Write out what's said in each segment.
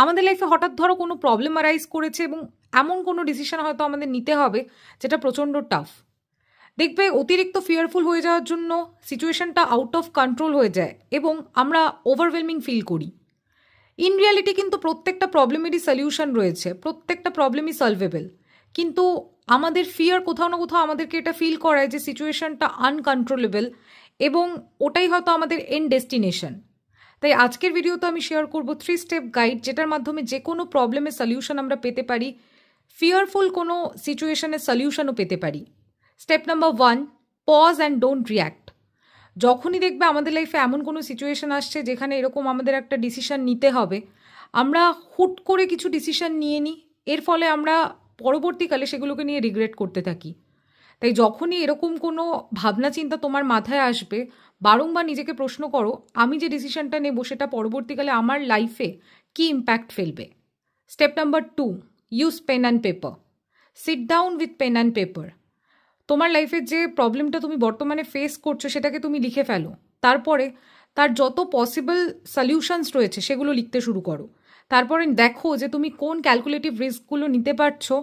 আমাদের লাইফে হঠাৎ ধরো কোনো প্রবলেম অ্যারাইজ করেছে এবং এমন কোনো ডিসিশন হয়তো আমাদের নিতে হবে যেটা প্রচণ্ড টাফ। দেখবে অতিরিক্ত ফিয়ারফুল হয়ে যাওয়ার জন্য সিচুয়েশনটা আউট অফ কন্ট্রোল হয়ে যায় এবং আমরা ওভারওয়েলমিং ফিল করি। ইন রিয়ালিটি কিন্তু প্রত্যেকটা প্রবলেমেরই সলিউশন রয়েছে, প্রত্যেকটা প্রবলেমই সলভেবল, কিন্তু আমাদের ফিয়ার কোথাও না কোথাও আমাদেরকে এটা ফিল করায় যে সিচুয়েশনটা আনকন্ট্রোলেবল এবং ওটাই হয়তো আমাদের এন্ড ডেস্টিনেশন। তাই আজকের ভিডিওতে আমি শেয়ার করব 3 স্টেপ গাইড, যেটার মাধ্যমে যে কোনো প্রবলেমের সলিউশন আমরা পেতে পারি, ফিয়ারফুল কোনো সিচুয়েশনের সলিউশনও পেতে পারি। Step number 1, pause and don't react. যখনই দেখবে আমাদের লাইফে এমন কোনো সিচুয়েশন আসছে যেখানে এরকম আমাদের একটা ডিসিশন নিতে হবে, আমরা হুট করে কিছু ডিসিশন নিয়ে নিই, এর ফলে আমরা পরবর্তীকালে সেগুলোকে নিয়ে রিগ্রেট করতে থাকি। তাই যখনই এরকম কোনো ভাবনা চিন্তা তোমার মাথায় আসবে, বারংবার নিজেকে প্রশ্ন করো, আমি যে ডিসিশনটা নেব সেটা পরবর্তীকালে আমার লাইফে কী ইম্প্যাক্ট ফেলবে। Step number 2, use pen and paper. Sit down with pen and paper. তোমার লাইফের যে প্রবলেমটা তুমি বর্তমানে ফেস করছো সেটাকে তুমি লিখে ফেলো, তারপরে তার যত পসিবল সলিউশনস রয়েছে সেগুলো লিখতে শুরু করো। তারপরে দেখো যে তুমি কোন ক্যালকুলেটিভ রিস্কগুলো নিতে পারছো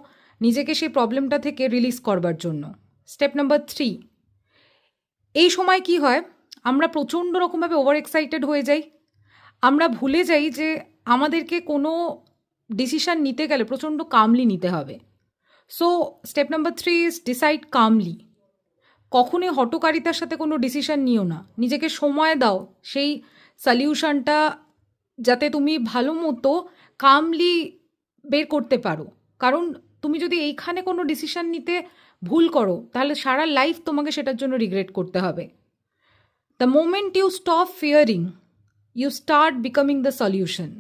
নিজেকে সেই প্রবলেমটা থেকে রিলিজ করবার জন্য। স্টেপ নাম্বার 3, এই সময় কি হয়, আমরা প্রচণ্ড রকমভাবে ওভার এক্সাইটেড হয়ে যাই, আমরা ভুলে যাই যে আমাদেরকে কোনো ডিসিশন নিতে গেলে প্রচণ্ড কামলি নিতে হবে। So step number 3 is decide calmly. কখনোই হটকারিতার সাথে কোনো ডিসিশন নিও না, নিজেকে সময় দাও সেই সলিউশনটা যাতে তুমি ভালো মতো কামলি বের করতে পারো। কারণ তুমি যদি এইখানে কোনো ডিসিশন নিতে ভুল করো তাহলে সারা লাইফ তোমাকে সেটার জন্য রিগ্রেট করতে হবে। The moment you stop fearing, you start becoming the solution.